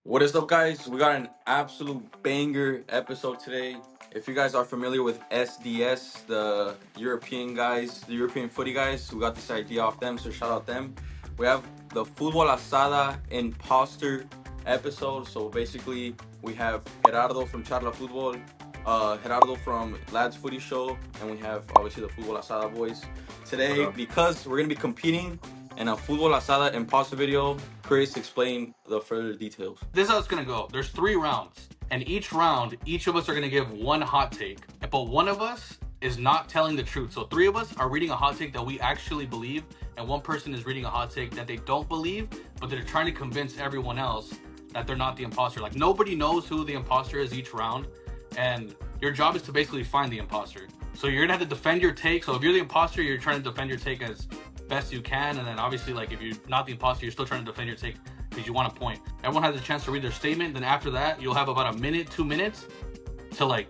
What is up, guys? We got an absolute banger episode today. If you guys are familiar with SDS, the European guys, the European footy guys, we got this idea off them, so shout out them. We have the Futbol Asada Imposter episode. So basically, we have Gerardo from Charla Futbol, Gerardo from Lads Footy Show, and we have obviously the Futbol Asada boys. Today, because we're gonna be competing in a Futbol Asada Imposter video, Chris, explain the further details. This is how it's gonna go. There's 3 rounds, and each round, each of us are gonna give one hot take, but one of us is not telling the truth. So 3 of us are reading a hot take that we actually believe, and one person is reading a hot take that they don't believe, but they're trying to convince everyone else that they're not the imposter. Like, nobody knows who the imposter is each round, and your job is to basically find the imposter. So you're gonna have to defend your take. So if you're the imposter, you're trying to defend your take as best you can, and then obviously, like, if you're not the imposter, you're still trying to defend your take because you want a point. Everyone has a chance to read their statement. Then after that, you'll have about a minute, 2 minutes to, like,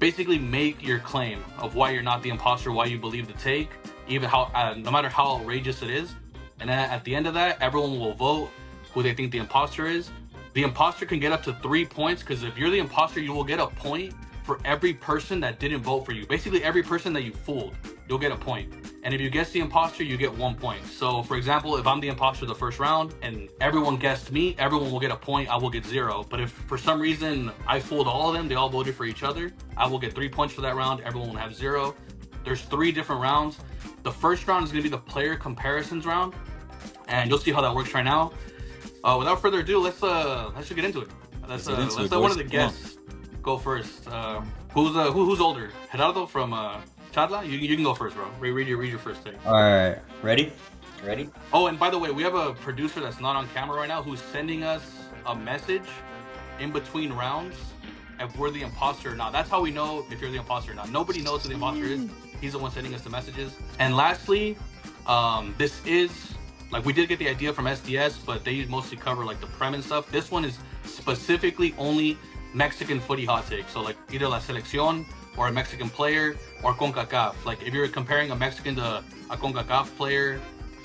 basically make your claim of why you're not the imposter, why you believe the take, even how no matter how outrageous it is. And then at the end of that, everyone will vote who they think the imposter is. The imposter can get up to 3 points, because if you're the imposter, you will get a point for every person that didn't vote for you. Basically, every person that you fooled, you'll get a point. And if you guess the imposter, you get 1 point. So, for example, if I'm the imposter the first round and everyone guessed me, everyone will get a point. I will get 0. But if for some reason I fooled all of them, they all voted for each other, I will get 3 points for that round. Everyone will have 0. There's 3 different rounds. The first round is going to be the player comparisons round, and you'll see how that works right now. Without further ado, let's just get into it. Let's let one of the guests go first. Who's older? Gerardo from Chadla? You can go first, bro. Read your first take. All right, ready? Ready? Oh, and by the way, we have a producer that's not on camera right now who's sending us a message in between rounds if we're the imposter or not. That's how we know if you're the imposter or not. Nobody knows who the imposter is. He's the one sending us the messages. And lastly, this is, like, we did get the idea from SDS, but they mostly cover, like, the prem and stuff. This one is specifically only Mexican footy hot take. So, like, either La Selección or a Mexican player or CONCACAF. Like, if you're comparing a Mexican to a CONCACAF player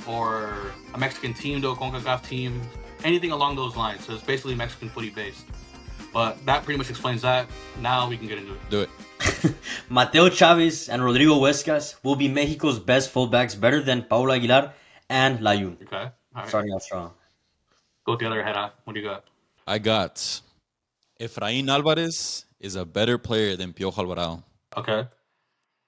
or a Mexican team to a CONCACAF team, anything along those lines. So it's basically Mexican footy based. But that pretty much explains that. Now we can get into it. Do it. Mateo Chavez and Rodrigo Huescas will be Mexico's best fullbacks, better than Paul Aguilar and Layun. Okay. All right. Starting out strong. Go together, Hera. What do you got? I got Efrain Alvarez is a better player than Piojo Alvarado. Okay.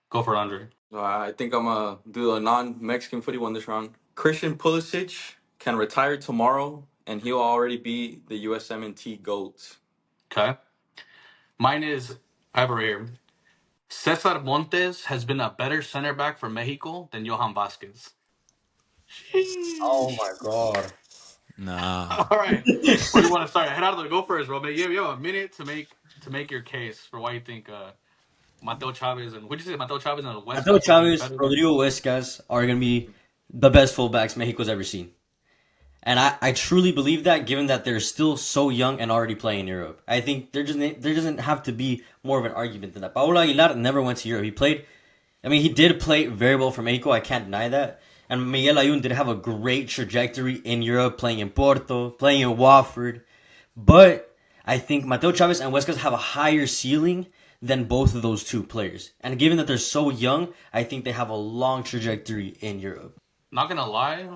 Go for Andre. I think I'm gonna do a non-Mexican footy one this round. Christian Pulisic can retire tomorrow, and he'll already be the USMNT GOAT. Okay. Mine is, I have it right here. Cesar Montes has been a better center back for Mexico than Johan Vasquez. Oh my god. Nah. All right. Where do you want to start? Gerardo, go first, bro. You have a minute to make your case for why you think Mateo Chavez and, what'd you say, Mateo Chavez and West? Mateo Chavez, Rodrigo Huescas are going to be the best fullbacks Mexico's ever seen. And I truly believe that, given that they're still so young and already playing in Europe. I think there doesn't have to be more of an argument than that. Paulo Aguilar never went to Europe. He did play very well for Mexico. I can't deny that. And Miguel Ayun did have a great trajectory in Europe, playing in Porto, playing in Watford. But I think Mateo Chavez and Huescas have a higher ceiling than both of those two players. And given that they're so young, I think they have a long trajectory in Europe. Not gonna lie,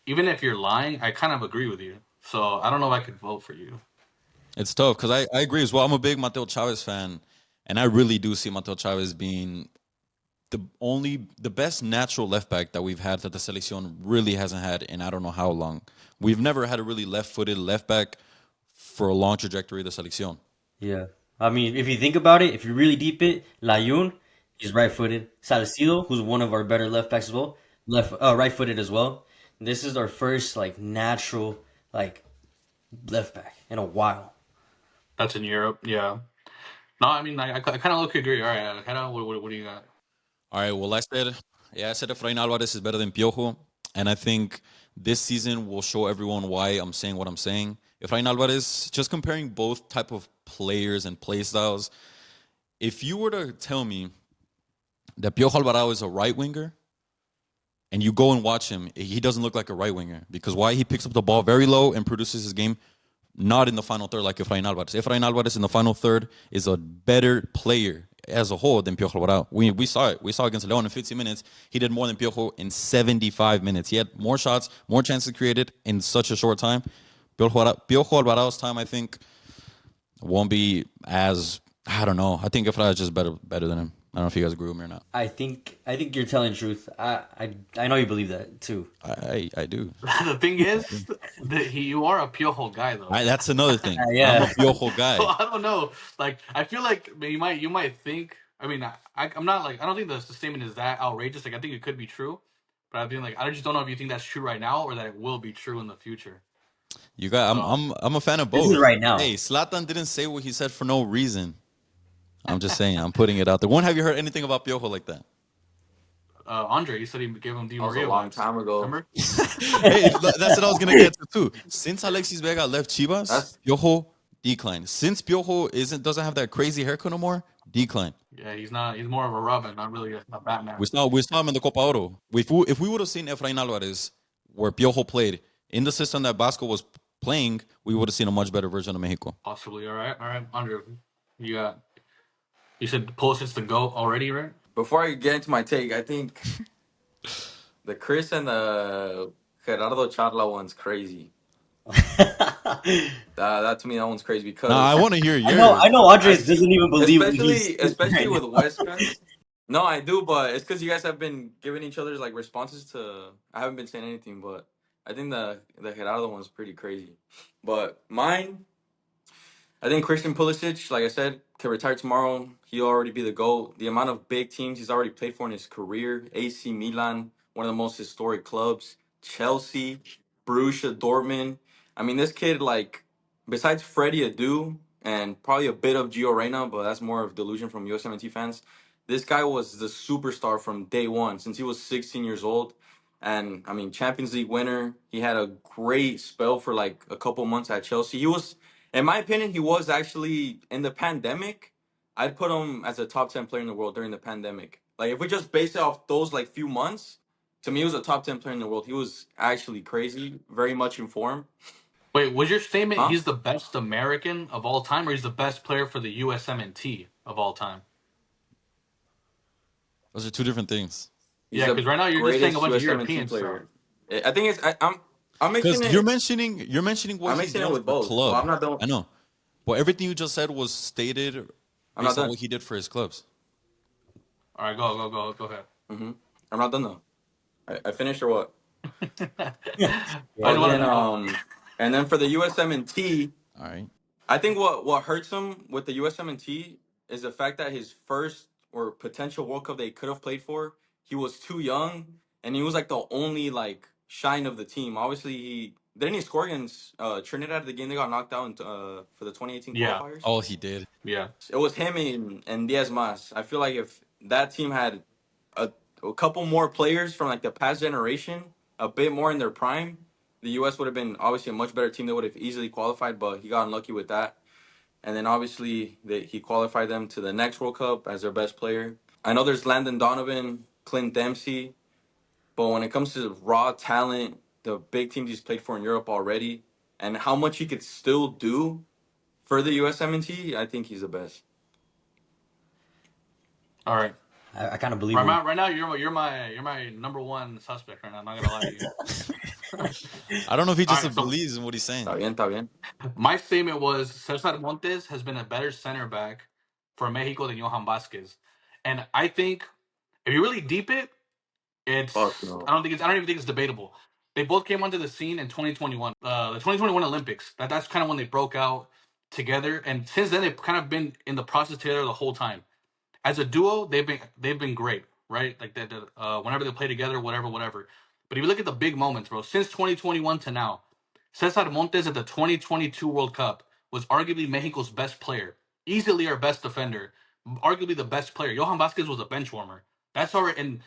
even if you're lying, I kind of agree with you. So I don't know if I could vote for you. It's tough because I agree as well. I'm a big Mateo Chavez fan, and I really do see Mateo Chavez being the best natural left back that we've had that the Selección really hasn't had in I don't know how long. We've never had a really left-footed left back for a long trajectory of the Selección. Yeah. I mean, if you think about it, if you really deep it, Layun, he's right-footed. Salcido, who's one of our better left backs as well, right-footed as well. This is our first, like, natural, like, left back in a while. That's in Europe, yeah. No, I mean, I kind of look agree. All right, Hera, what do you got? All right, well, I said Efrain Alvarez is better than Piojo, and I think this season will show everyone why I'm saying what I'm saying. Efrain Alvarez, just comparing both type of players and play styles, if you were to tell me that Piojo Alvarado is a right winger, and you go and watch him, he doesn't look like a right winger. Because why? He picks up the ball very low and produces his game not in the final third like Efrain Alvarez. Efrain Alvarez in the final third is a better player as a whole than Piojo Alvarado. We saw it. We saw against Leon in 50 minutes. He did more than Piojo in 75 minutes. He had more shots, more chances created in such a short time. Piojo Alvarado's time, I think, won't be as, I don't know. I think Efrain is just better than him. I don't know if you guys agree with me or not. I think you're telling the truth. I know you believe that too. I do. The thing is, you are a Piojo guy though. That's another thing. Yeah. I'm a Piojo guy. So I don't know. Like I feel like you might think. I mean, I'm not like I don't think the statement is that outrageous. Like I think it could be true, but I think like I just don't know if you think that's true right now or that it will be true in the future. You got. I'm a fan of both. This is right now. Hey, Zlatan didn't say what he said for no reason. I'm just saying. I'm putting it out there. When have you heard anything about Piojo like that? Andre, you said he gave him Di That was Maria a long time ago. Remember? Hey, that's what I was gonna get to too. Since Alexis Vega left Chivas, Piojo declined. Since Piojo doesn't have that crazy haircut no more, decline. Yeah, he's not. He's more of a Robin, not really a Batman. We saw him in the Copa Oro. If we would have seen Efrain Alvarez where Piojo played in the system that Vasco was playing, we would have seen a much better version of Mexico. Possibly. All right, Andre, you said Pulisic's the GOAT already, right? Before I get into my take, I think the Chris and the Gerardo Charla one's crazy. That to me, that one's crazy because Nah, I want to hear yours. I know. Andres doesn't even believe, especially with West guys. No, I do, but it's because you guys have been giving each other's like responses to. I haven't been saying anything, but I think the Gerardo one's pretty crazy. But mine, I think Christian Pulisic, like I said, can retire tomorrow. He'll already be the GOAT. The amount of big teams he's already played for in his career: AC Milan, one of the most historic clubs; Chelsea, Borussia Dortmund. I mean, this kid, like, besides Freddie Adu and probably a bit of Gio Reyna, but that's more of delusion from USMNT fans. This guy was the superstar from day one since he was 16 years old. And I mean, Champions League winner. He had a great spell for like a couple months at Chelsea. He was, in my opinion, he was actually in the pandemic. I'd put him as a top 10 player in the world during the pandemic. Like, if we just base it off those like few months, to me, he was a top 10 player in the world. He was actually crazy, very much in form. Wait, was your statement Huh? he's the best American of all time, or he's the best player for the USMNT of all time? Those are two different things. He's Yeah, the because right now you're just saying a bunch of greatest European player. stuff. I think I'm mixing Because it. you're mentioning what I'm he's mixing it done with for the both. club. Well, I'm not done. I know, but everything you just said was stated I'm not based on done. what he did for his clubs. All right, go ahead. I'm not done though. I finished or what? I Well, wanna then, know. and then for the USMNT, All right. I think what hurts him with the USMNT is the fact that his first or potential World Cup they could have played for, he was too young and he was like the only like shine of the team. Obviously, he score against Trinidad the game they got knocked out for the 2018 Yeah. qualifiers. Oh, he did. Yeah. It was him and Diaz Mas. I feel like if that team had a couple more players from like the past generation, a bit more in their prime, the U.S. would have been obviously a much better team. They would have easily qualified, but he got unlucky with that. And then obviously he qualified them to the next World Cup as their best player. I know there's Landon Donovan, Clint Dempsey, but when it comes to raw talent, the big teams he's played for in Europe already, and how much he could still do for the USMNT, I think he's the best. All right. I kind of believe him. Right now, you're my number one suspect right now. I'm not gonna lie to you. I don't know if he just All right, so- believes in what he's saying. Está bien. My statement was Cesar Montes has been a better center back for Mexico than Johan Vasquez, and I think if you really deep it, it's Fuck no. I don't even think it's debatable. They both came onto the scene in 2021, the 2021 Olympics. That's kind of when they broke out together, and since then they've kind of been in the process together the whole time. As a duo, they've been great, right? Like whenever they play together, whatever. But if you look at the big moments, bro, since 2021 to now, Cesar Montes at the 2022 World Cup was arguably Mexico's best player, easily our best defender, arguably the best player. Johan Vasquez was a bench warmer. That's already, and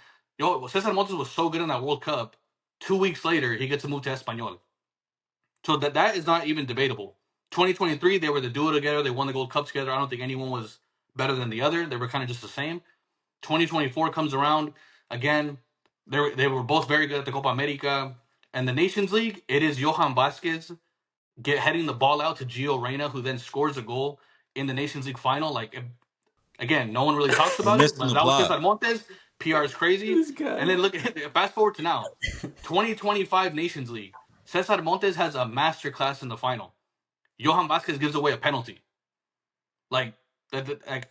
Cesar Montes was so good in that World Cup. 2 weeks later, he gets to move to Espanyol. So that is not even debatable. 2023, they were the duo together. They won the Gold Cup together. I don't think anyone was better than the other. They were kind of just the same. 2024 comes around. Again, they were both very good at the Copa America. And the Nations League, it is Johan Vasquez heading the ball out to Gio Reyna, who then scores a goal in the Nations League final. Like, again, no one really talks We're about it, missing but the that was plot. Cesar Montes. PR is crazy. This guy. And then look at fast forward to now, 2025 Nations League. Cesar Montes has a masterclass in the final. Johan Vasquez gives away a penalty. Like, like, I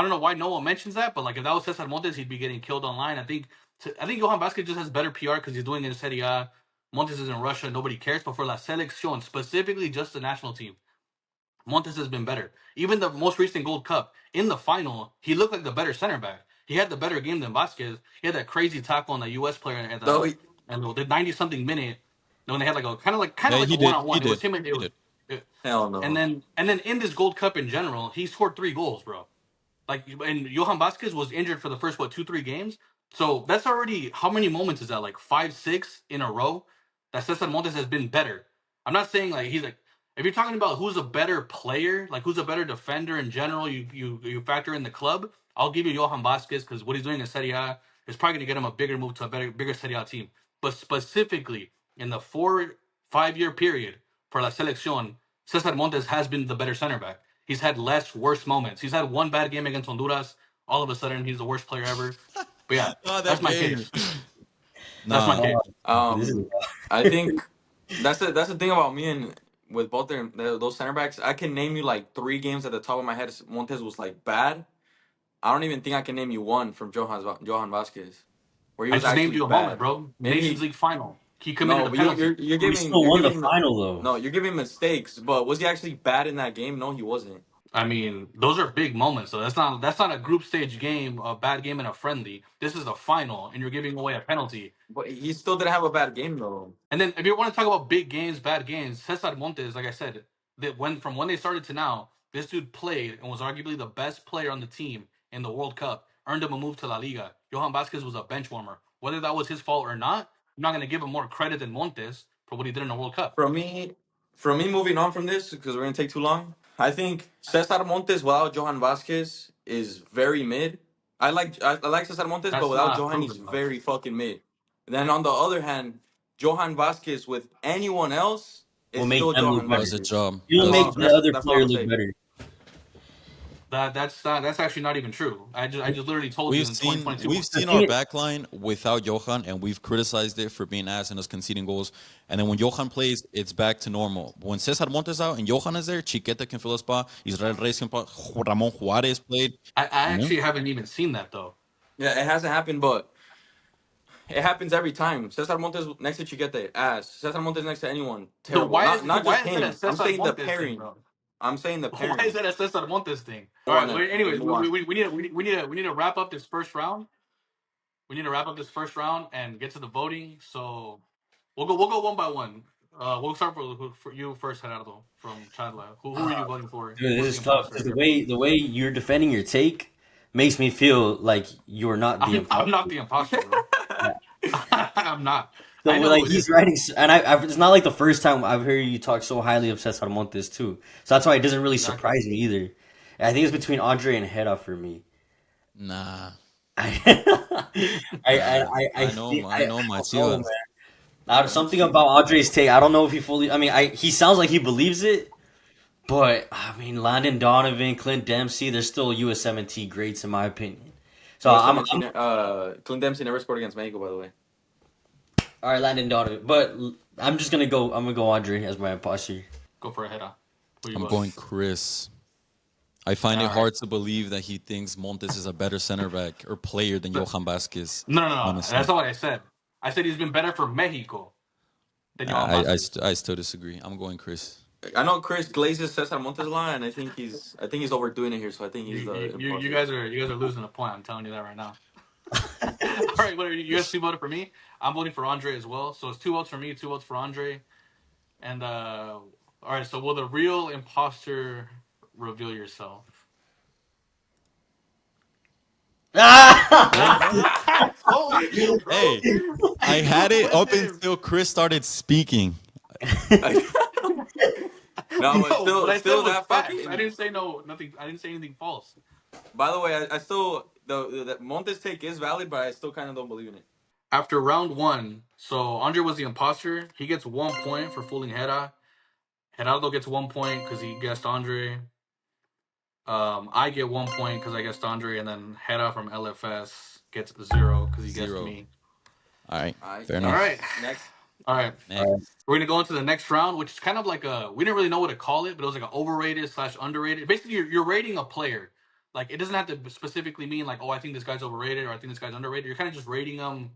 don't know why no one mentions that, but like if that was Cesar Montes, he'd be getting killed online. I think Johan Vasquez just has better PR because he's doing it in Serie A. Montes is in Russia, nobody cares. But for La Selección, specifically just the national team, Montes has been better. Even the most recent Gold Cup, in the final, he looked like the better center back. He had the better game than Vasquez. He had that crazy tackle on the U.S. player at No, the 90-something minute when they had like a kind of like Yeah, a he one did. on He one. It was did. him and He did. hell no. and then in this Gold Cup in general, he scored 3 goals, bro. Like, and Johan Vasquez was injured for the first 2-3 games. So that's already how many moments is that? Like 5-6 in a row that Cesar Montes has been better. I'm not saying like he's like if you're talking about who's a better player, like who's a better defender in general, you factor in the club. I'll give you Johan Vasquez because what he's doing in Serie A is probably going to get him a bigger move to a bigger Serie A team. But specifically in the 4-5 year period for La Selección, Cesar Montes has been the better center back. He's had less worse moments. He's had one bad game against Honduras. All of a sudden, he's the worst player ever. But yeah, Oh, that's that my game. case. That's my Nah. case. This is I think that's the thing about me and with both those center backs. I can name you like 3 games at the top of my head. Montes was like bad. I don't even think I can name you one from Johan Vasquez where he I was just named actually you a moment, bad. bro. Maybe Nations League final. He committed no, a but you're penalty. you're, you're we giving still you're won the giving final though. no, you're giving mistakes. But was he actually bad in that game? No, he wasn't. I mean, those are big moments. So that's not a group stage game, a bad game, and a friendly. This is a final, and you're giving away a penalty. But he still didn't have a bad game though. And then if you want to talk about big games, bad games, Cesar Montes, like I said, that when they started to now, this dude played and was arguably the best player on the team in the World Cup, earned him a move to La Liga. Johan Vasquez was a bench warmer. Whether that was his fault or not, I'm not going to give him more credit than Montes for what he did in the World Cup. From me, moving on from this because we're gonna take too long. I think Cesar Montes without Johan Vasquez is very mid. I like Cesar Montes, but That's without not Johan, he's proven though. very fucking mid. And then on the other hand, Johan Vasquez with anyone else We'll is make still them look Johan better. Does a Vasquez. job. You'll Does make a That's the job. other that's what player I'm look saying. better. That's actually not even true. I just literally told you We've in seen 2022. we've seen thing our is- backline without Johan, and we've criticized it for being ass and us conceding goals. And then when Johan plays, it's back to normal. When Cesar Montes out and Johan is there, Chiquete can fill a spot. Israel Reyes can play. Ramon Juarez played. I You know? actually haven't even seen that though. Yeah, it hasn't happened, but it happens every time. Cesar Montes next to Chiquete, ass. Cesar Montes next to anyone, So terrible. why is Not why just is it a him. I'm Cesar saying the Montes thing, pairing. bro? I'm saying the Why is pairing. that a Cesar Montes thing? All Move on right. then. Anyways, Move on. we need to wrap up this first round. We need to wrap up this first round and get to the voting. So we'll go one by one. We'll start for you first, Gerardo from Chadla. Who are you voting for? Dude, Who's this the is tough imposter? because the way you're defending your take makes me feel like you're not the I'm imposter. not the imposter, bro. I'm not. So I know like who it he's is. writing, and it's not like the first time I've heard you talk so highly of Cesar Montes too. So that's why it doesn't really Exactly. surprise me either. I think it's between Andre and Hera for me. Nah. I know my don't know, Chivas. man. Something about Andre's take. I don't know if he fully. I mean, he sounds like he believes it, but I mean, Landon Donovan, Clint Dempsey, they're still USMNT greats in my opinion. So I'm Clint Dempsey never scored against Mexico, by the way. all right, Landon Donovan, but I'm gonna go Andre as my imposter. Go for a header. Who you I'm voting? going Chris. I find it All right. hard to believe that he thinks Montes is a better center back or player than Johan Vasquez. No. Honestly. That's not what I said. I said he's been better for Mexico than Johan Vasquez. I still disagree. I'm going Chris. I know Chris glazes Cesar Montes a lot, and I think he's overdoing it here. So I think he's the You imposter. guys are losing a point. I'm telling you that right now. All right, what are you guys two voted for me? I'm voting for Andre as well. So it's 2 votes for me, 2 votes for Andre. And all right, so will the real imposter reveal yourself? Ah! Hey, I had it up until Chris started speaking. No, but still, but I still said was that facts. fucking. I didn't say nothing. I didn't say anything false. By the way, I still the Montes take is valid, but I still kind of don't believe in it. After round 1, so Andre was the imposter. He gets 1 point for fooling Hera. Geraldo gets 1 point because he guessed Andre. I get 1 point because I guessed Andre, and then Hera from LFS gets 0 because he guessed 0. me. All right. All right. Fair All enough. right. Next. All right. Next. We're gonna go into the next round, which is kind of like we didn't really know what to call it, but it was like an overrated / underrated. Basically, you're rating a player. Like it doesn't have to specifically mean like, oh, I think this guy's overrated or I think this guy's underrated. You're kind of just rating them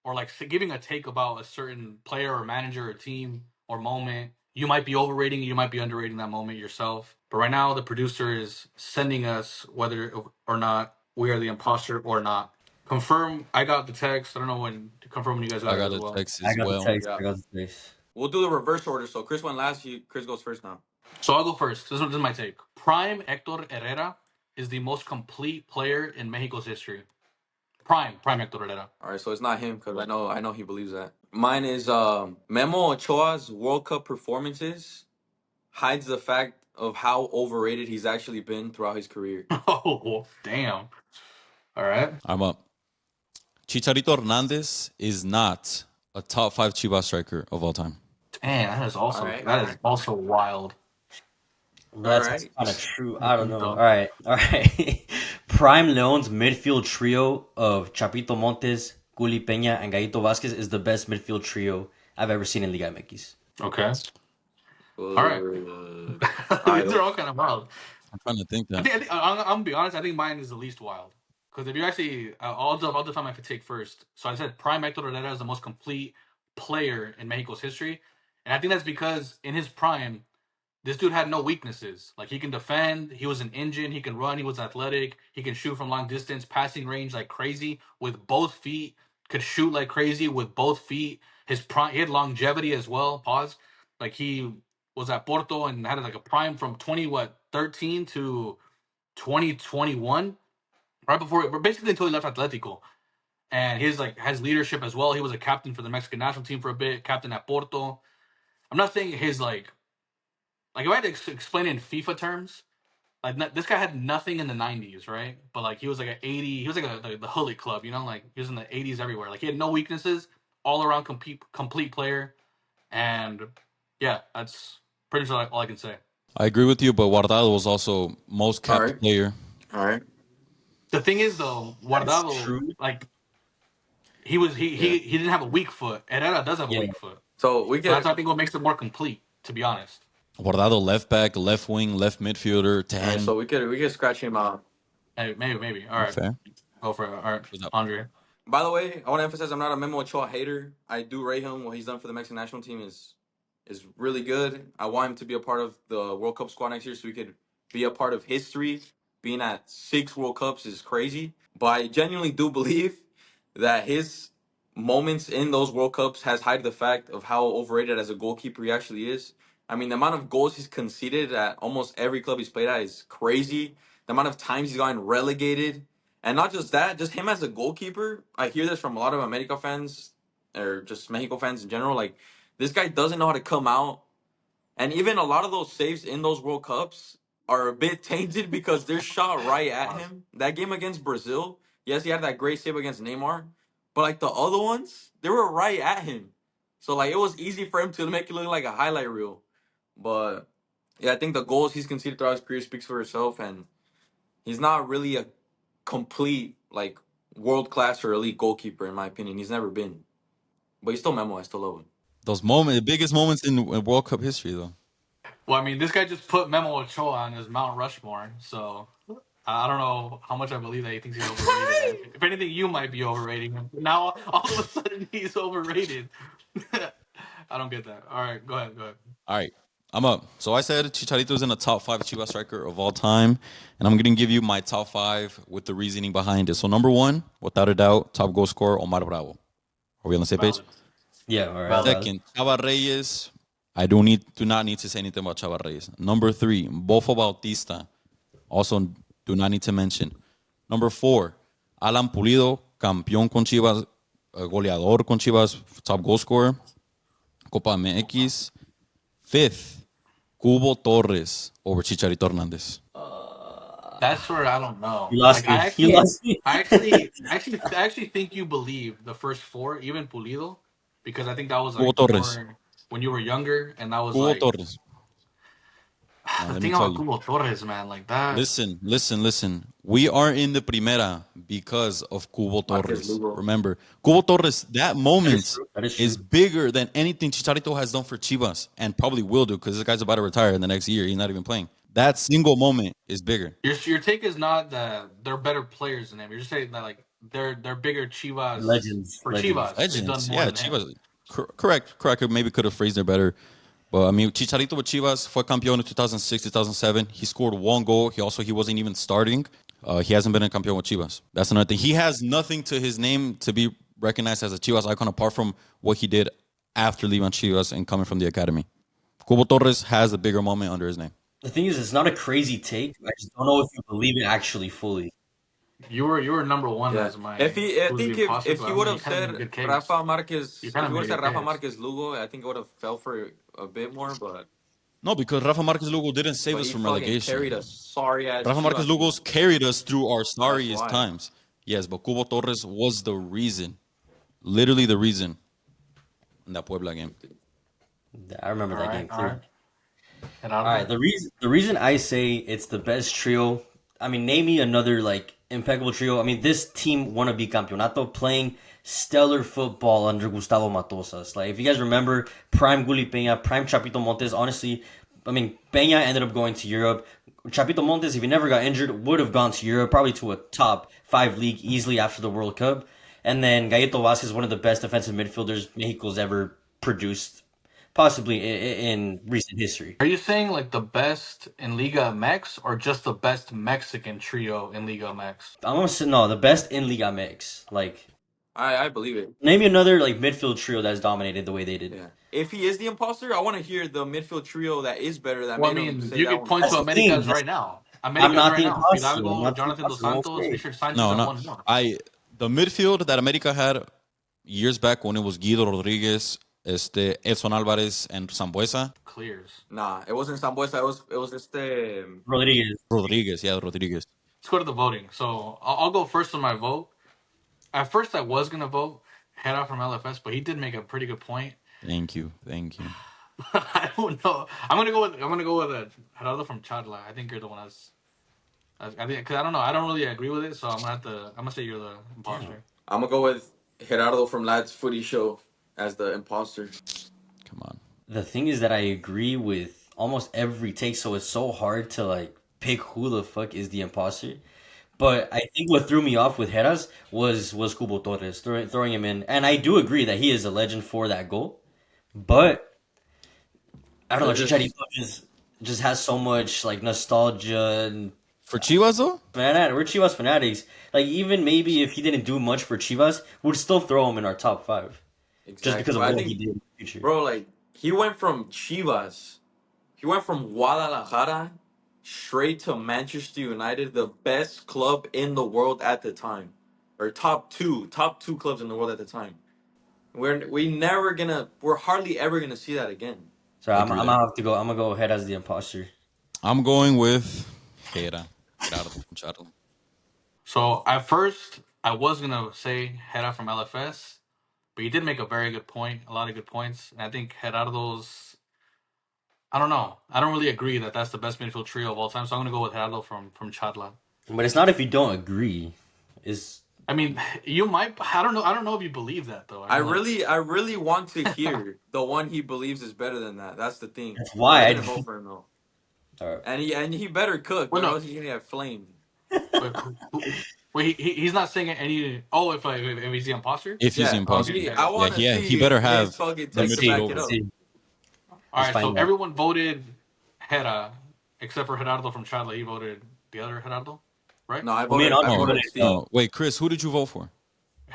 or like giving a take about a certain player or manager or team or moment. You might be overrating, you might be underrating that moment yourself. But right now, the producer is sending us whether or not we are the imposter or not. Confirm. I got the text. I don't know when to confirm when you guys got I it got as the well. text I as got the well. text. Yeah. I got the text. We'll do the reverse order. So Chris went last. Chris goes first now. So I'll go first. This is my take. Prime Hector Herrera is the most complete player in Mexico's history. Prime Hector Herrera. All right. So it's not him because I know he believes that. Mine is Memo Ochoa's World Cup performances hides the fact of how overrated he's actually been throughout his career. Oh, damn. All right. I'm up. Chicharito Hernandez is not a top 5 Chivas striker of all time. Damn, that is also All right. that is also wild. That's right. kind of true. I don't know. All right. Prime Leon's midfield trio of Chapito Montes, Guli Peña, and Gallito Vasquez is the best midfield trio I've ever seen in Liga MX. Okay. All right. These are all kind of wild. I'm trying to think that. I'm gonna be honest. I think mine is the least wild because if you actually, I'll define my take first. So I said Prime Hector Herrera is the most complete player in Mexico's history, and I think that's because in his prime, this dude had no weaknesses. Like he can defend, he was an engine, he can run, he was athletic, he can shoot from long distance, passing range like crazy with both feet, could shoot like crazy with both feet. His prime, he had longevity as well. Pause. Like he was at Porto and had like a prime from 13 to 2021, right before basically until he left Atletico. And his like has leadership as well. He was a captain for the Mexican national team for a bit, captain at Porto. I'm not saying his like if I had to explain it in FIFA terms, like this guy had nothing in the 90s, right? But like he was like an 80, he was like the Hullet Club, you know, like he was in the 80s everywhere. Like he had no weaknesses, all around complete player, and yeah, that's pretty much all I can say. I agree with you, but Guardado was also most capped Alright. player. All right. The thing is though, That's Guardado, true. like he didn't have a weak foot. Herrera does have a Yeah. weak foot. So we So get that's I think what makes it more complete, to be honest. Guardado left back, left wing, left midfielder, 10. all right, so we could scratch him out. Hey, maybe. All right, Fair. go for it. All right, What's up? Andre. By the way, I want to emphasize I'm not a Memo Ochoa hater. I do rate him. What he's done for the Mexican national team is really good. I want him to be a part of the World Cup squad next year so he could be a part of history. Being at 6 World Cups is crazy. But I genuinely do believe that his moments in those World Cups has hide the fact of how overrated as a goalkeeper he actually is. I mean, the amount of goals he's conceded at almost every club he's played at is crazy. The amount of times he's gotten relegated. And not just that, just him as a goalkeeper. I hear this from a lot of America fans or just Mexico fans in general. Like, this guy doesn't know how to come out. And even a lot of those saves in those World Cups are a bit tainted because they're shot right at him. That game against Brazil, yes, he had that great save against Neymar. But like the other ones, they were right at him. So like it was easy for him to make it look like a highlight reel. But yeah, I think the goals he's conceded throughout his career speaks for itself, and he's not really a complete like world class or elite goalkeeper in my opinion. He's never been. But he's still Memo. I still love him. Those moments, the biggest moments in World Cup history, though. Well, I mean, this guy just put Memo Ochoa on his Mount Rushmore, so I don't know how much I believe that he thinks he's overrated. If anything, you might be overrating him. Now, all of a sudden, he's overrated. I don't get that. All right, go ahead. All right, I'm up. So I said Chicharito's in the top 5 Chivas striker of all time, and I'm going to give you my top 5 with the reasoning behind it. So number 1, without a doubt, top goal scorer, Omar Bravo. Are we on the same page? Valid. Yeah, all right. Second, Chava Reyes. I do not need to say anything about Chava Reyes. Number 3, Bofo Bautista. Also do not need to mention. Number 4, Alan Pulido, campeón con Chivas, goleador con Chivas, top goal scorer, Copa MX. 5th, Cubo Torres over Chicharito Hernandez. That's where I don't know. You lost Like, me. You lost me. I actually think you believe the first 4, even Pulido, because I think that was Hugo like Torres. more when you were younger, and that was Cubo like Torres. Now, The let me thing tell about you. Cubo Torres, man, like that. Listen. We are in the Primera because of Cubo Marquez Torres. Lugo. Remember, Cubo Torres, that That is moment true. That is is true. bigger than anything Chicharito has done for Chivas and probably will do because this guy's about to retire in the next year. He's not even playing. That single moment is bigger. Your take is not that they're better players than him. You're just saying that like they're bigger Chivas Legends. for Legends. Chivas. They've done Legends, more yeah, than him. Chivas. Correct. Maybe could have phrased it better. But I mean, Chicharito with Chivas fue campeón in 2006, 2007. He scored one goal. He wasn't even starting. He hasn't been a campeón with Chivas. That's another thing. He has nothing to his name to be recognized as a Chivas icon apart from what he did after leaving Chivas and coming from the academy. Cubo Torres has a bigger moment under his name. The thing is, it's not a crazy take. I just don't know if you believe it actually fully. You were number one Yeah. as my If he, I who's the think imposter, if but he I would mean, you have kind of made said a good case. Rafa Marquez, You if kind he of would made have a said good Rafa case. Marquez Lugo, I think it would have fell for a bit more. No, because Rafa Marquez Lugo didn't save But us he from fucking relegation. carried a sorry ass Rafa Marquez Chivas team. Lugos carried us through our That's sorriest why. times. Yes, but Cubo Torres was the reason, literally the reason in that Puebla game. I remember All that right, game all right. clearly. And All right, the reason I say it's the best trio. I mean, name me another like impeccable trio. I mean, this team won a bicampeonato playing stellar football under Gustavo Matosas. Like, if you guys remember, prime Guli Peña, prime Chapito Montes. Honestly, I mean, Peña ended up going to Europe. Chapito Montes, if he never got injured, would have gone to Europe, probably to a top 5 league easily after the World Cup. And then Gallito Vázquez, one of the best defensive midfielders Mexico's ever produced, possibly in recent history. Are you saying like the best in Liga MX or just the best Mexican trio in Liga MX? I'm gonna say no, the best in Liga mix. Like, I believe it. name me another like midfield trio that's dominated the way they did. Yeah. If he is the imposter, I want to hear the midfield trio that is better that Well, I made him mean, say you that could one point to That's the false. thing. Americas right now. I'm Americas not right the now. imposter. I'm Fidalgo, not the Jonathan Dos imposter. No one's Santos, great. Richard Sanchez, No, and no. one more. The midfield that America had years back when it was Guido Rodriguez, Edson Alvarez, and Sambuesa. Clears. Nah, it wasn't Sambuesa. It was Rodriguez. Rodriguez. Let's go to the voting. So I'll go first on my vote. At first, I was gonna vote head out from LFS, but he did make a pretty good point. Thank you. I don't know. I'm gonna go with Gerardo from Chadla. I think you're the one I think because I don't know. I don't really agree with it, so I'm gonna say you're the imposter. I'm gonna go with Gerardo from Lads Footy Show as the imposter. Come on. The thing is that I agree with almost every take, so it's so hard to like pick who the fuck is the imposter. But I think what threw me off with Heras was Cubo Torres throwing him in, and I do agree that he is a legend for that goal. But I don't know, So Chicharito just has so much like nostalgia and For Chivas though, we're Chivas fanatics. Like, even maybe if he didn't do much for Chivas, we'd still throw him in our top 5 just Exactly. because of But I what he think, did in the future. bro, like he went from Chivas, he went from Guadalajara straight to Manchester United, the best club in the world at the time, or top two clubs in the world at the time. We're hardly ever gonna see that again. So I'm agree. gonna have to go. I'm gonna go ahead as the imposter. I'm going with Gerardo from Chadla. So at first, I was gonna say Hera from LFS, but you did make a very good point, a lot of good points, and I think Gerardo's. I don't know. I don't really agree that that's the best midfield trio of all time, so I'm gonna go with Gerardo from Chadla. But it's not if you don't agree. It's I mean, you might. I don't know. I don't know if you believe that though. I mean, like, really want to hear the one he believes is better than that. That's the thing. that's why I I didn't vote for him though, All right. and he better cook, Well, or no. else he's gonna get flamed. Wait, he's not saying any. Oh, if he's the imposter. If he's the Yeah, imposter, I want to see he better have his fucking the text to midfield back over. it up. See. All right, Let's so find out. everyone voted Hera, except for Gerardo from Chadla. He voted the other Gerardo, right? No, I Well, me voted. and I Andre voted voted Steve. No, wait, Chris, who did you vote for?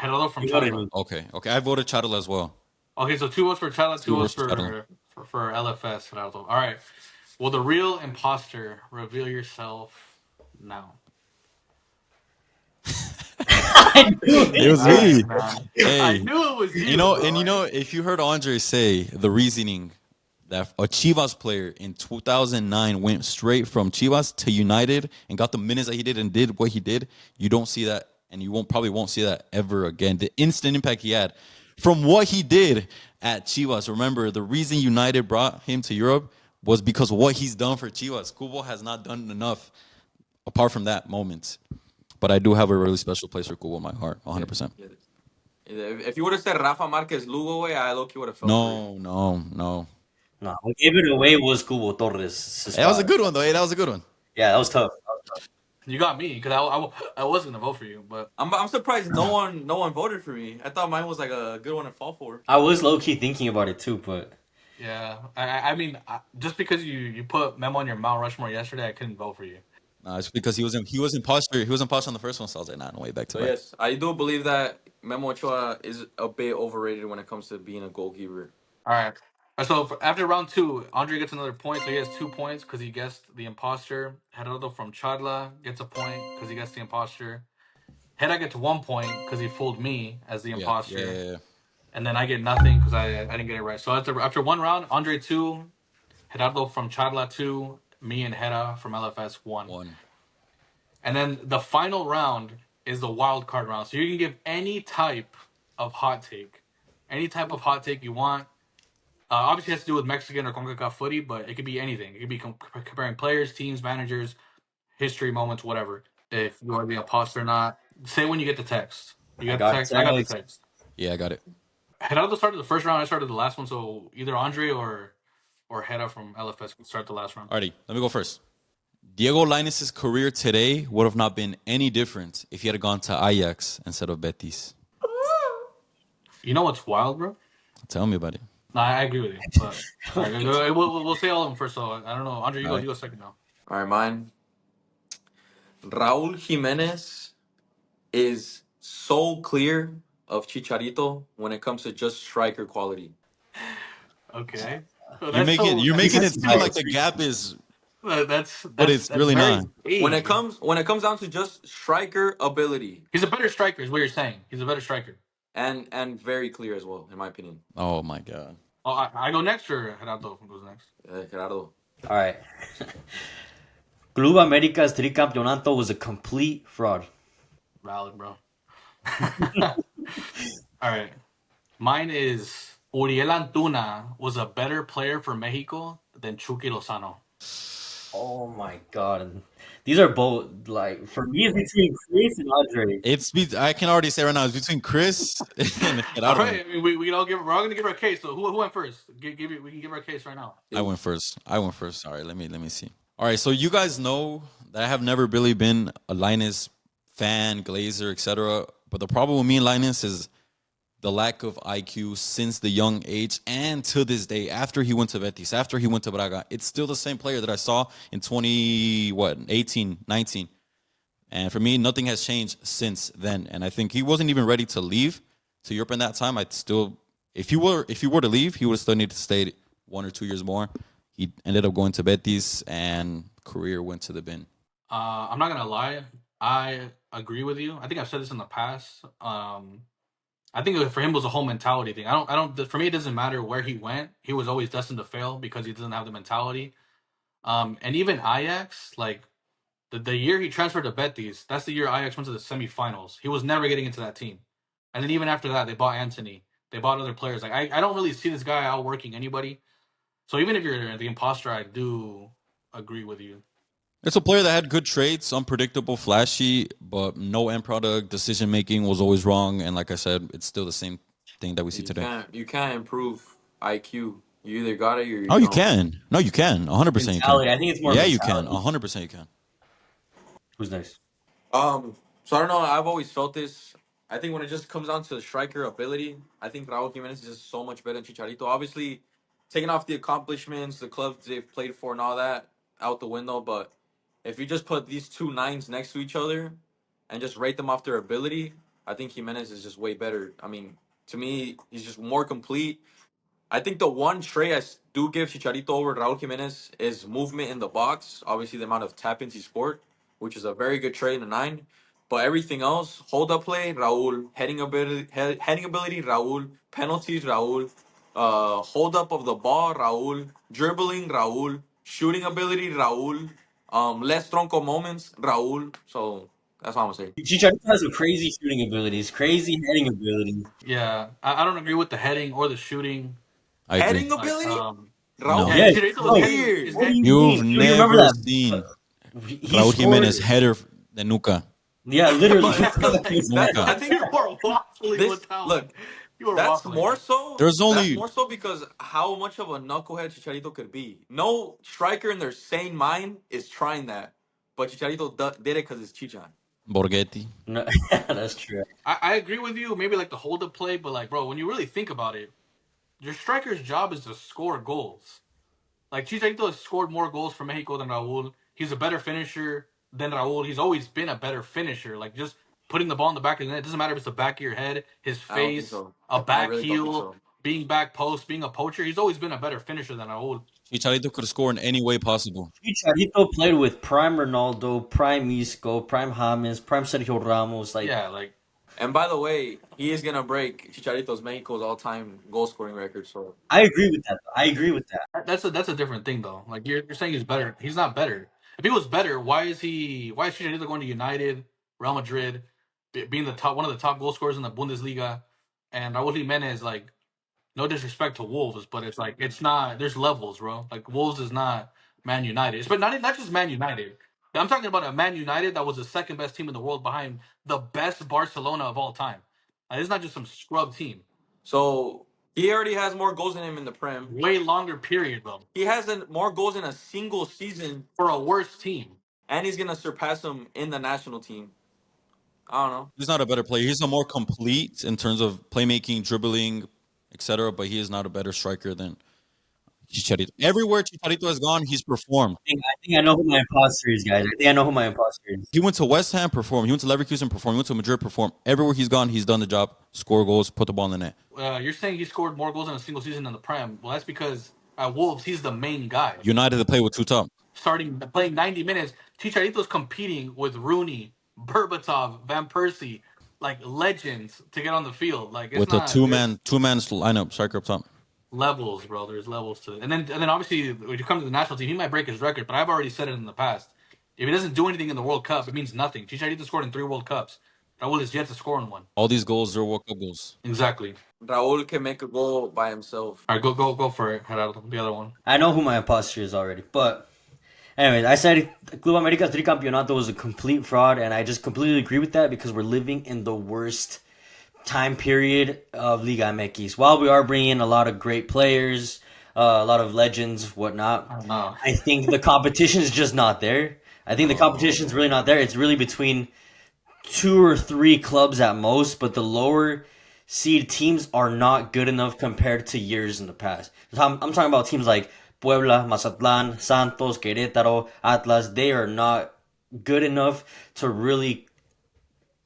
Gerardo from You voted Chadla. me. Okay. I voted Chadla as well. Okay, so 2 votes for Chadla, 2 votes votes for Chadla. for LFS Gerardo. All right. Well, the real imposter, reveal yourself now. I knew it. It was All right, me. man. Hey, I knew it was you. If you heard Andre say the reasoning that a Chivas player in 2009 went straight from Chivas to United and got the minutes that he did and did what he did, you don't see that, and you probably won't see that ever again. The instant impact he had from what he did at Chivas. Remember, the reason United brought him to Europe was because of what he's done for Chivas. Kubo has not done enough apart from that moment. But I do have a really special place for Kubo in my heart, 100%. Yeah. If you would have said Rafa Marquez Lugo way, I low key would have felt for you. No. No, what gave it away was Cubo Torres. That was a good one, though. Hey, that was a good one. Yeah, that was tough. You got me because I was gonna vote for you, but I'm surprised no one voted for me. I thought mine was like a good one to fall for. I was low key thinking about it too, but yeah, I mean, just because you put Memo on your Mount Rushmore yesterday, I couldn't vote for you. Nah, it's because he was imposter. He was imposter on the first one, so I was like, nah, no way, back to So back. yes, I do believe that Memo Ochoa is a bit overrated when it comes to being a goalkeeper. All right. So after round 2, Andre gets another point, so he has 2 points because he guessed the imposter. Gerardo from Chadla gets a point because he guessed the imposter. Hera gets 1 point because he fooled me as the imposter. Yeah. And then I get nothing because I didn't get it right. So after 1 round, Andre 2, Gerardo from Chadla 2, me and Hera from LFS 1. And then the final round is the wild card round. So you can give any type of hot take. Any type of hot take you want. Obviously, it has to do with Mexican or CONCACAF footy, but it could be anything. It could be comparing players, teams, managers, history moments, whatever. If you are the imposter or not. Say when you get the text. You got the text? I got the text. Yeah, I got it. Gerardo started the first round. I started the last one. So either Andre or Hera from LFS can start the last round. Alrighty, let me go first. Diego Lainez' career today would have not been any different if he had gone to Ajax instead of Betis. You know what's wild, bro? Tell me about it. No, I agree with you. But we'll say all of them first. So I don't know. Andre, you go second now. All right, mine. Raúl Jiménez is so clear of Chicharito when it comes to just striker quality. Okay. You're making it seem like the gap is, but it's really not. When it comes down to just striker ability, he's a better striker, is what you're saying. He's a better striker, and very clear as well, in my opinion. Oh my god. Oh, I go next, or Gerardo goes next? Gerardo. all right. Club America's tricampeonato was a complete fraud. Valid, bro. All right. Mine is Uriel Antuna was a better player for Mexico than Chucky Lozano. Oh my god. These are both, like, for me, it's between Chris and Andre. I can already say right now, it's between Chris and Gerardo. All right, I mean, we're all gonna give our case. So who went first? We can give our case right now. I went first. All right, let me see. All right, so you guys know that I have never really been a Linus fan, Glazer, etc. But the problem with me and Linus is the lack of IQ since the young age and to this day. After he went to Betis, after he went to Braga, it's still the same player that I saw in 18, 19. And for me, nothing has changed since then. And I think he wasn't even ready to leave to Europe in that time. If he were to leave, he would still need to stay 1 or 2 years more. He ended up going to Betis, and career went to the bin. I'm not gonna lie. I agree with you. I think I've said this in the past. I think for him it was a whole mentality thing. I don't. For me, it doesn't matter where he went. He was always destined to fail because he doesn't have the mentality. And even Ajax, like the year he transferred to Betis, that's the year Ajax went to the semifinals. He was never getting into that team. And then even after that, they bought Anthony. They bought other players. Like I don't really see this guy outworking anybody. So even if you're the imposter, I do agree with you. It's a player that had good traits, unpredictable, flashy, but no end product. Decision making was always wrong, and like I said, it's still the same thing that we see today. You can't improve IQ. You either got it or you don't. You can. No, you can. 100% you can. I think it's more. Yeah, you can. 100% you can. Who's next? So I don't know. I've always felt this. I think when it just comes down to striker ability, I think Raúl Jiménez is just so much better than Chicharito. Obviously, taking off the accomplishments, the clubs they've played for, and all that out the window. But if you just put these two nines next to each other and just rate them off their ability, I think Jimenez is just way better. I mean, to me, he's just more complete. I think the one trait I do give Chicharito over Raúl Jimenez is movement in the box. Obviously, the amount of tap-ins he scored, which is a very good trait in a 9. But everything else, hold-up play, Raúl. Heading ability, Raúl. Penalties, Raúl. Hold-up of the ball, Raúl. Dribbling, Raúl. Shooting ability, Raúl. Less tronco moments, Raúl. So that's what I'm gonna say. Chicharito has a crazy shooting abilities, crazy heading ability. Yeah, I don't agree with the heading or the shooting. Heading ability? Raul No. And Yes. Chicharito was No. heading is What do head, you You've mean? You remember never that? seen He Raul scored. Jimenez header the nuca. Yeah, literally. But like, that I Nuca. think you are waffling this with that look. one. You are That's waffling. more so. There's That's only more so because how much of a knucklehead Chicharito could be. No striker in their sane mind is trying that, but Chicharito did it because it's Chichan. Borghetti. No, that's true. I agree with you. Maybe like the hold up play, but like, bro, when you really think about it, your striker's job is to score goals. Like Chicharito has scored more goals for Mexico than Raul. He's a better finisher than Raul. He's always been a better finisher. Like just putting the ball in the back of the net. It doesn't matter if it's the back of your head, his I don't think face, so. a I back really don't think heel, so. being back post, being a poacher. He's always been a better finisher than Raul. Chicharito could score in any way possible. Chicharito played with prime Ronaldo, prime Isco, prime James, prime Sergio Ramos. Like, Yeah, like And by the way, he is gonna break Chicharito's Mexico's all-time goal scoring record. So I agree with that. I agree with that. that's a different thing though. Like you're saying he's better. He's not better. If he was better, why is Chicharito going to United, Real Madrid, being the top one of the top goal scorers in the Bundesliga, and Raul Jimenez like no disrespect to Wolves, but it's like it's not. There's levels, bro. Like Wolves is not Man United. But not just Man United. I'm talking about a Man United that was the second best team in the world behind the best Barcelona of all time. Like, it's not just some scrub team. so he already has more goals than him in the Prem. Way longer period, bro, He has more goals in a single season, for a worse team. and he's gonna surpass him in the national team. I don't know. He's not a better player. He's a more complete in terms of playmaking, dribbling, etc. But he is not a better striker than Chicharito. Everywhere Chicharito has gone, he's performed. I think I know who my imposter is, guys. I think I know who my imposter is. He went to West Ham, performed. He went to Leverkusen, performed. He went to Madrid, performed. Everywhere he's gone, he's done the job. Score goals, put the ball in the net. You're saying he scored more goals in a single season than the Prem. Well, that's because at Wolves he's the main guy. United to play with two top. Starting playing 90 minutes, Chicharito's competing with Rooney, Berbatov, Van Persie, like legends to get on the field. Like it's With a not there's two man lineup, striker up top. levels, bro. There's levels to it. And then obviously when you come to the national team, he might break his record, but I've already said it in the past. If he doesn't do anything in the World Cup, it means nothing. Chicharito scored in 3 World Cups. Raul is yet to score in one. All these goals, they're World Cup goals. Exactly. Raul can make a goal by himself. All right, go for it, Gerardo. The other one. I know who my imposter is already. But, anyways, I said Club America's Tricampeonato was a complete fraud, and I just completely agree with that because we're living in the worst time period of Liga MX. While we are bringing in a lot of great players, a lot of legends, whatnot, I don't know. I think the competition is just not there. I think the competition is really not there. It's really between 2 or 3 clubs at most, but the lower seed teams are not good enough compared to years in the past. I'm talking about teams like Puebla, Mazatlan, Santos, Querétaro, Atlas. They are not good enough to really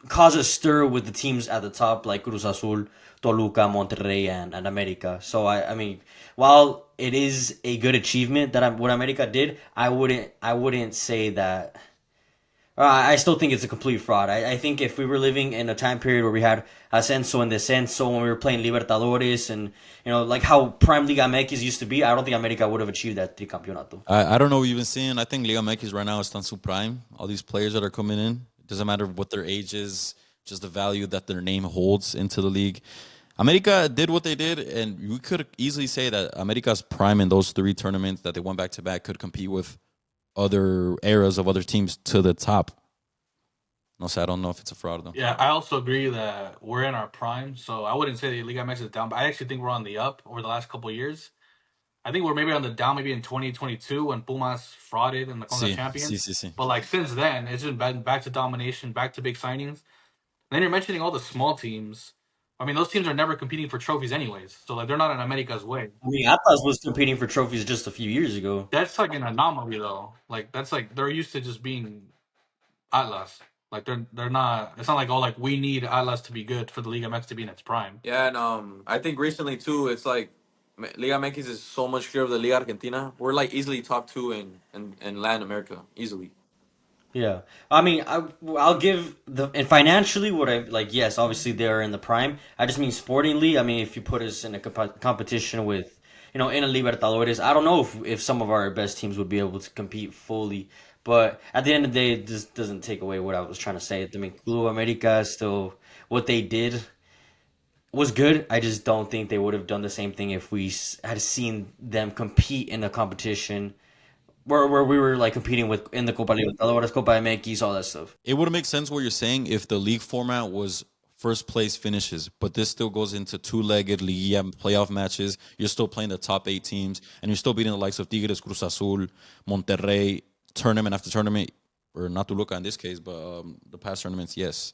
cause a stir with the teams at the top like Cruz Azul, Toluca, Monterrey, and America. So I mean, while it is a good achievement that what America did, I wouldn't say that. I still think it's a complete fraud. I think if we were living in a time period where we had ascenso and descenso when we were playing Libertadores and like how Prime Liga MX used to be, I don't think America would have achieved that tricampeonato. I don't know what you've been seeing. I think Liga MX right now is on super prime. All these players that are coming in, it doesn't matter what their age is, just the value that their name holds into the league. America did what they did, and we could easily say that America's prime in those 3 tournaments that they went back to back could compete with other eras of other teams to the top. No, so I don't know if it's a fraud though. Yeah, I also agree that we're in our prime, so I wouldn't say the Liga MX is down, but I actually think we're on the up over the last couple of years. I think we're maybe on the down maybe in 2022 when Pumas frauded in the Conca Champions. See. But like since then, it's just been back to domination, back to big signings. And then you're mentioning all the small teams. I mean, those teams are never competing for trophies anyways. So like they're not in America's way. I mean, Atlas was competing for trophies just a few years ago. That's like an anomaly though. Like that's like they're used to just being Atlas. Like they're not. It's not like oh like we need Atlas to be good for the Liga MX to be in its prime. Yeah, and I think recently too, it's like Liga MX is so much clear of the Liga Argentina. We're like easily top 2 in Latin America, easily. Yeah, I mean, I'll give and financially what I like. Yes, obviously they're in the prime. I just mean sportingly. I mean, if you put us in a competition with, in a Libertadores, I don't know if some of our best teams would be able to compete fully. But at the end of the day, this doesn't take away what I was trying to say. I mean, Club America is still what they did. was good. I just don't think they would have done the same thing if we had seen them compete in a competition where we were like competing with in the Copa Libertadores, Copa MX, all that stuff. It would make sense what you're saying if the league format was first place finishes, but this still goes into two-legged Liguilla playoff matches. You're still playing the top 8 teams, and you're still beating the likes of Tigres, Cruz Azul, Monterrey, tournament after tournament, or not Toluca in this case, but the past tournaments, yes.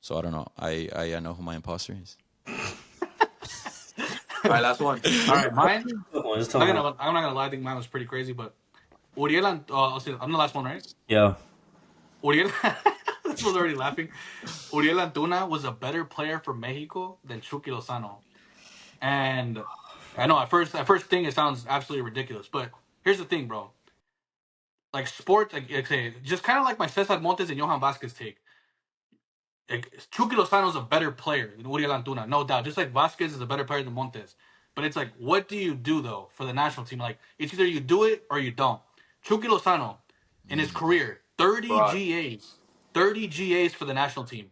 So I don't know. I know who my imposter is. All right, last one. All right, mine. It's I'm tough. not gonna lie. I think mine was pretty crazy, but Uriel and I'm the last one, right? Yeah. Uriel, this was already laughing. Uriel Antuna was a better player for Mexico than Chucky Lozano. And I know at first thing it sounds absolutely ridiculous, but here's the thing, bro. Like sports, like say, just kind of like my Cesar Montes and Johan Vasquez take. Like, Chucky Lozano is a better player than Uriel Antuna, no doubt. Just like Vasquez is a better player than Montes. But it's like, what do you do though for the national team? Like, it's either you do it or you don't. Chucky Lozano, in his career, 30 Fraud. GAs, 30 GAs for the national team.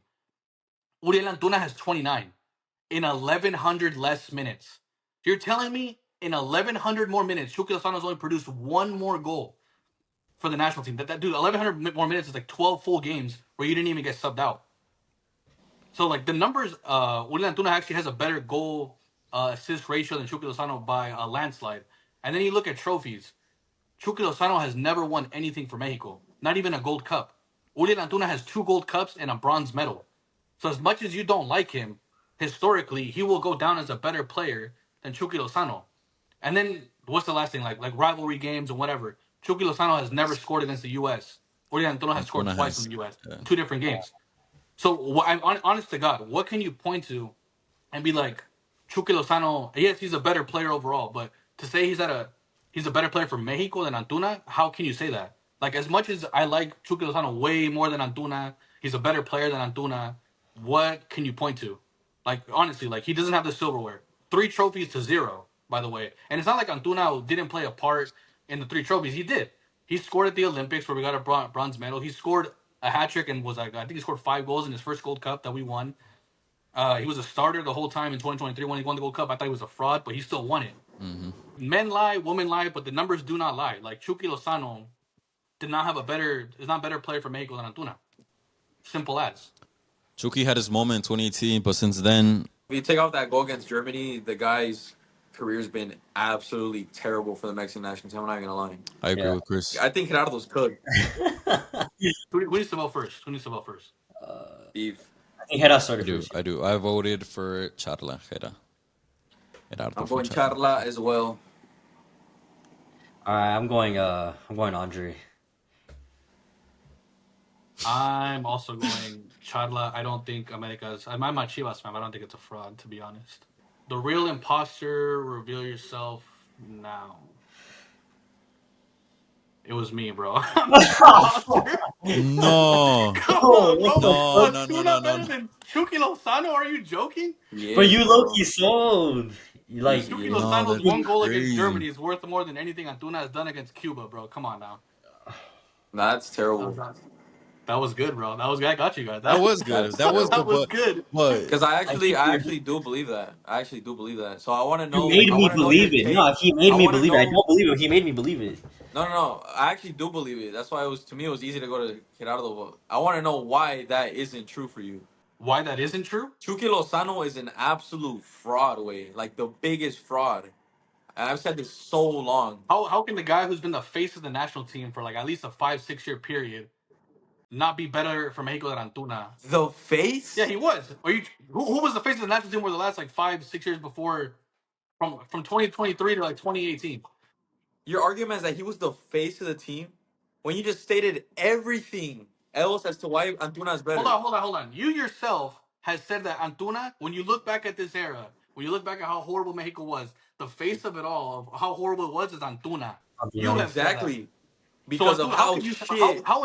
Uriel Antuna has 29 in 1,100 less minutes. You're telling me in 1,100 more minutes, Chucky Lozano's only produced one more goal for the national team. That dude, 1,100 more minutes is like 12 full games where you didn't even get subbed out. So like the numbers, Uriel Antuna actually has a better goal assist ratio than Chucky Lozano by a landslide. And then you look at trophies. Chucky Lozano has never won anything for Mexico, not even a gold cup. Uriel Antuna has 2 gold cups and a bronze medal. So as much as you don't like him, historically, he will go down as a better player than Chucky Lozano. And then what's the last thing? Like rivalry games and whatever. Chucky Lozano has never scored against the U.S. Uriel Antuna has scored Antuna twice has, in the U.S. yeah. 2 different games. So I'm honest to God, what can you point to and be like, Chucky Lozano? Yes, he's a better player overall, but to say he's a better player for Mexico than Antuna, how can you say that? Like as much as I like Chucky Lozano way more than Antuna, he's a better player than Antuna. What can you point to? Like honestly, like he doesn't have the silverware. 3 trophies to 0, by the way. And it's not like Antuna didn't play a part in the 3 trophies. He did. He scored at the Olympics where we got a bronze medal. He scored a hat trick and was like, I think he scored 5 goals in his first Gold Cup that we won. He was a starter the whole time in 2023 when he won the Gold Cup. I thought he was a fraud, but he still won it. Mm-hmm. Men lie, women lie, but the numbers do not lie. Like Chucky Lozano is not a better player for Mexico than Antuna. Simple as. Chucky had his moment in 2018, but since then, If you take off that goal against Germany, the guy's career's been absolutely terrible for the Mexican national team. I'm not gonna lie. I agree Yeah. with Chris. I think Gerardo's could. Who needs to vote first? Who needs to vote first? Steve. I think Hera I started do. first. I do. I voted for Charla Jera. Gerardo I'm for going Charla as well. All right, I'm going Andre. I'm also going Charla. I don't think America's. I'm a Chivas fan, but I don't think it's a fraud, to be honest. The real imposter, reveal yourself now. It was me, bro. I'm the imposter. No. Come on, bro. No, no, no, Antuna no, better no. than Chucky Lozano? Are you joking? Yeah, But you bro. low-key sold. You like Chucky No, Lozano's that's one goal against crazy. Germany is worth more than anything Antuna has done against Cuba, bro. Come on now. Nah, that's terrible. That was good, bro. That was good. I got you guys. That was good. That was That good. was good. But Because I think actually do believe that. I actually do believe that. So I want to you know. made I me want to know your believe it. take. No, he made I me wanna believe it. I know- don't believe it. He made me believe it. No. I actually do believe it. That's why to me, it was easy to go to Gerardo. But I want to know why that isn't true for you. Why that isn't true? Chucky Lozano is an absolute fraud, like the biggest fraud. And I've said this so long. How can the guy who's been the face of the national team for like at least a 5-6 year period not be better for Mexico than Antuna? The face? Yeah, he was. Are you? Who was the face of the national team for the last like 5-6 years before, from 2023 to like 2018? Your argument is that he was the face of the team when you just stated everything else as to why Antuna is better. Hold on. You yourself has said that Antuna, when you look back at this era, when you look back at how horrible Mexico was, the face of it all, of how horrible it was, is Antuna. You have said that. Exactly. Because So of Antuna, how could you, shit. how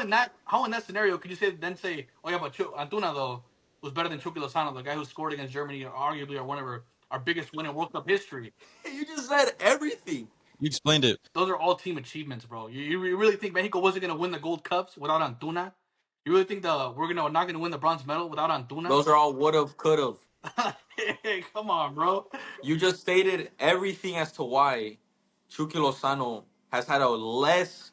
in that scenario could you say, oh yeah, but Antuna though was better than Chucky Lozano, the guy who scored against Germany, arguably, or one of our biggest win in World Cup history. You just said everything. you explained it. Those are all team achievements, bro. You really think Mexico wasn't gonna win the Gold Cups without Antuna? You really think we're not gonna win the bronze medal without Antuna? Those are all would have, could have. Hey, come on, bro. You just stated everything as to why Chucky Lozano has had a less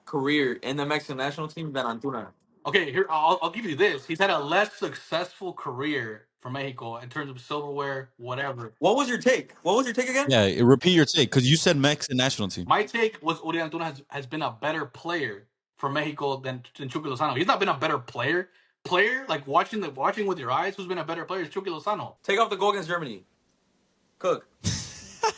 career in the Mexican national team than Antuna. Okay, here I'll give you this. He's had a less successful career for Mexico in terms of silverware, whatever. What was your take? What was your take again? Yeah, repeat your take because you said Mexican national team. My take was Uriel Antuna has been a better player for Mexico than Chucky Lozano. He's not been a better player. Player like watching with your eyes, who's been a better player is Chucky Lozano. Take off the goal against Germany. Cook.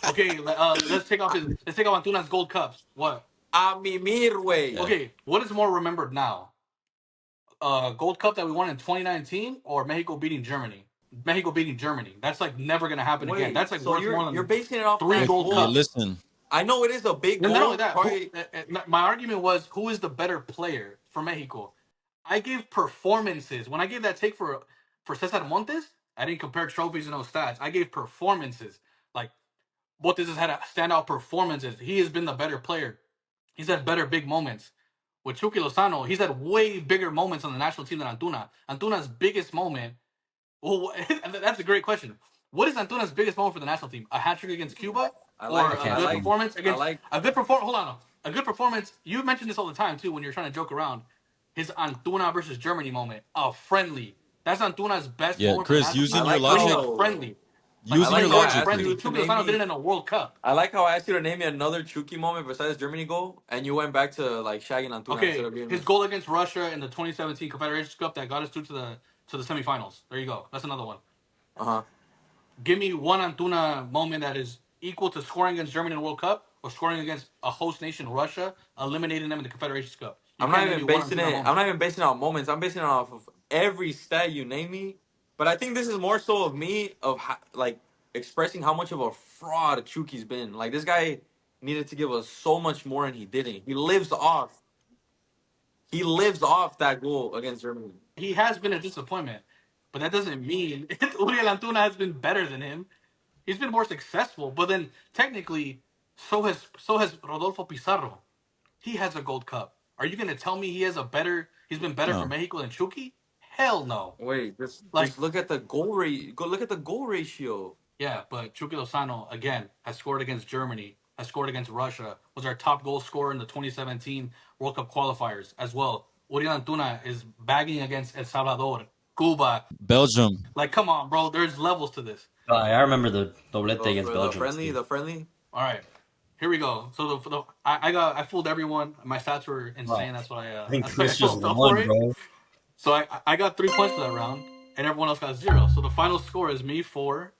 Okay, let's take off Antuna's Gold Cups. What? A mimir, way. Yeah. Okay, what is more remembered now? Gold Cup that we won in 2019 or Mexico beating Germany? Mexico beating Germany. That's like never gonna happen again. That's like so worth more you're than basing it off 3 that Gold goal. Cups. Listen, I know it is a big And goal. not only that, Probably, my argument was who is the better player for Mexico? I gave performances. When I gave that take for Cesar Montes, I didn't compare trophies and no stats. I gave performances. Like Montes has had a standout performances. He has been the better player. He's had better big moments. With Chucky Lozano, he's had way bigger moments on the national team than Antuna. Antuna's biggest moment. Well, that's a great question. What is Antuna's biggest moment for the national team? A hat trick against Cuba, or a good performance against a good performance? Hold on, a good performance. You mention this all the time too when you're trying to joke around. His Antuna versus Germany moment, a friendly. That's Antuna's best yeah, moment. For the Chris, national using team. your like Winning logic, a friendly. using like your how I logic, asked Friendly. you Chris. to Chucky name Lozano me. did it in a World Cup. I like how I asked you to name me another Chucky moment besides Germany goal, and you went back to like shagging Antuna instead Okay, of being. his goal against Russia in the 2017 Confederations Cup that got us through to the semifinals. There you go. That's another one. Uh-huh. Give me one Antuna moment that is equal to scoring against Germany in the World Cup or scoring against a host nation, Russia, eliminating them in the Confederations Cup. You I'm can't not name even me one basing Antuna it. moment. I'm not even basing it on moments. I'm basing it off of every stat you name me. But I think this is more so of me of like expressing how much of a fraud Chuky's been. Like this guy needed to give us so much more, and he didn't. He lives off. He lives off that goal against Germany. He has been a disappointment, but that doesn't mean Uriel Antuna has been better than him. He's been more successful, but then technically, so has Rodolfo Pizarro. He has a Gold Cup. Are you gonna tell me he's been better for No. Mexico than Chucky? Hell no. Wait, Like, just look at the goal rate. Go look at the goal ratio. yeah, but Chucky Lozano, again, has scored against Germany, has scored against Russia, was our top goal scorer in the 2017 World Cup qualifiers as well. Uriel Antuna is bagging against El Salvador, Cuba. Belgium. Like, come on, bro. There's levels to this. I remember the doblete The, against for the Belgium. friendly, the friendly. All right, here we go. So I fooled everyone. My stats were insane. That's why I think that's why I Chris just fell for won, it. bro. So I got 3 points for that round, and everyone else got 0. So the final score is me 4,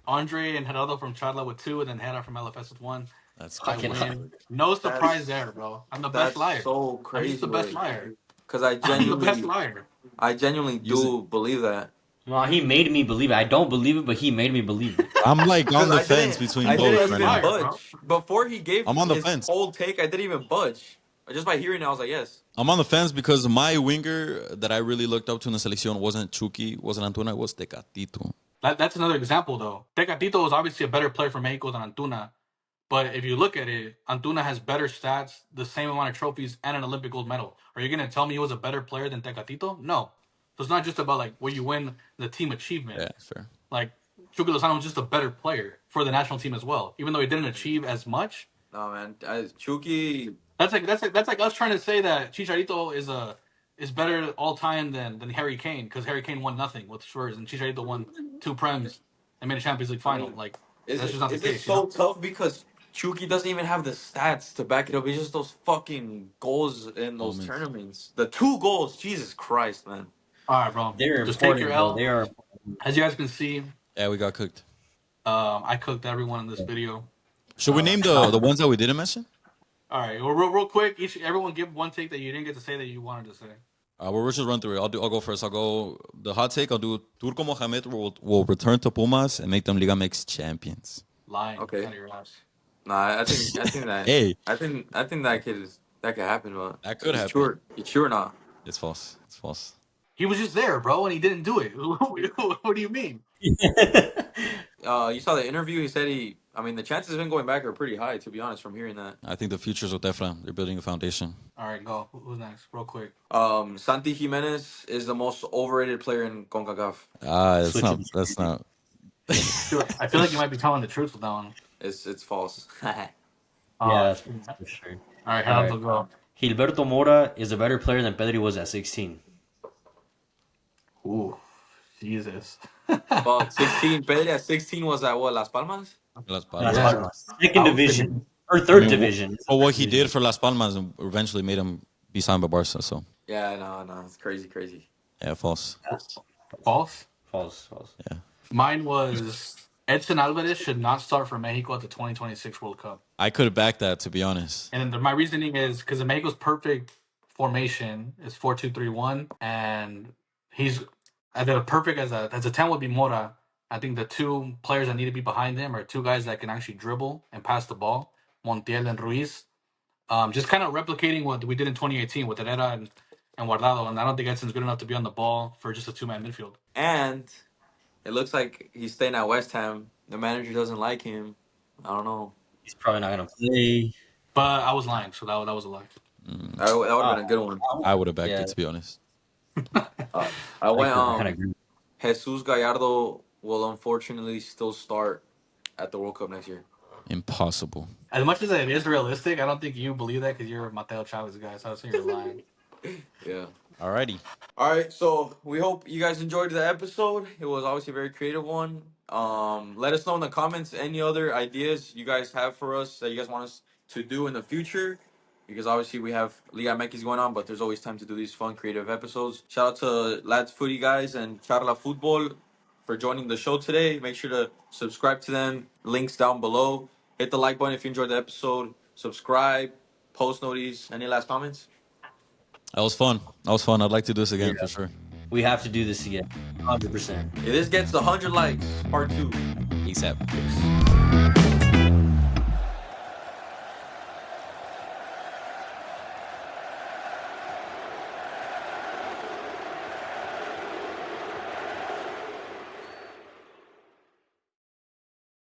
Andre and Gerardo from Chadla with 2, and then Hannah from LFS with 1. That's I Fucking win. No surprise there, bro. I'm the best That's liar. so I'm crazy. just the best liar. Because I I'm the best genuinely, liar. I genuinely do believe that. Well, he made me believe it. I don't believe it, but he made me believe it. I'm like on Because the I fence didn't, between I both didn't right even now. Liar, budge before he gave I'm on the his fence. whole take. I didn't even budge. Just by hearing it, I was like, yes. I'm on the fence because my winger that I really looked up to in the selección wasn't Chucky, wasn't Antuna, it was Tecatito. That's another example, though. Tecatito was obviously a better player for Mexico than Antuna. But if you look at it, Antuna has better stats, the same amount of trophies, and an Olympic gold medal. Are you going to tell me he was a better player than Tecatito? No. So it's not just about like where you win the team achievement. Yeah, fair. Like Chucky Lozano was just a better player for the national team as well, even though he didn't achieve as much. No, man. Chucky. That's like us trying to say that Chicharito is better all time than Harry Kane because Harry Kane won nothing with Spurs and Chicharito won 2 prems and made a Champions League final. Like that's just not the case. It's so tough because Chucky doesn't even have the stats to back it up. It's just those fucking goals in those tournaments. The 2 goals, Jesus Christ, man. All right, bro. They're Just important, take your bro. L. They are. As you guys can see, Yeah, we got cooked. I cooked everyone in this video. Should we name the ones that we didn't mention? All right, well, real quick, everyone give one take that you didn't get to say that you wanted to say. We'll just run through it. I'll go first. I'll go the hot take. I'll do Turco Mohamed will return to Pumas and make them Liga MX champions. Lying. Okay. Out of your ass. Nah, I think that. Hey, I think that could happen, but that could happen. Sure, it's true or not? It's false. It's false. He was just there, bro, and he didn't do it. What do you mean? You saw the interview. He said I mean, the chances of him going back are pretty high, to be honest, from hearing that. I think the future's with Efra. They're building a foundation. All right, go. Who's next? Real quick. Santi Jimenez is the most overrated player in CONCACAF. That's Switch not. it. That's not. I feel like you might be telling the truth with that one. It's false. Yeah, Uh, that's for sure. all right, All Gerardo, go. Gilberto Mora is a better player than Pedri was at 16. Ooh, Jesus. Well, 16, Pedri at 16 was at what, Las Palmas? Las Las Palmas. Yeah. Palmas. Second I was division. thinking- Or third I mean, division. But what he did for Las Palmas and eventually made him be signed by Barca. So Yeah, no, it's crazy. yeah, false. False. False. Mine was Edson Alvarez should not start for Mexico at the 2026 World Cup. I could have backed that, to be honest. And my reasoning is because Mexico's perfect formation is 4-2-3-1, and he's the perfect as a 10 would be Mora. I think the two players that need to be behind him are two guys that can actually dribble and pass the ball, Montiel and Ruiz. Just kind of replicating what we did in 2018 with Herrera and Guardado. And I don't think Edson's good enough to be on the ball for just a two-man midfield. And it looks like he's staying at West Ham. The manager doesn't like him. I don't know. He's probably not going to play. But I was lying, so that was a lie. That would have been a good one. I would have backed Yeah. it, to be honest. I went. I kinda agree. Jesus Gallardo will unfortunately still start at the World Cup next year. Impossible. As much as it is realistic, I don't think you believe that because you're a Mateo Chavez guy, so I think you're lying. Yeah. Alrighty. All right, so we hope you guys enjoyed the episode. It was obviously a very creative one. Let us know in the comments any other ideas you guys have for us that you guys want us to do in the future. Because obviously we have Liga MX going on, but there's always time to do these fun, creative episodes. Shout out to Lads Footy guys and Charla Futbol for joining the show today. Make sure to subscribe to them. Links down below. Hit the like button if you enjoyed the episode. Subscribe. Post notice. Any last comments? That was fun. I'd like to do this again for sure. We have to do this again. 100%. If this gets 100 likes, part 2. ASAP.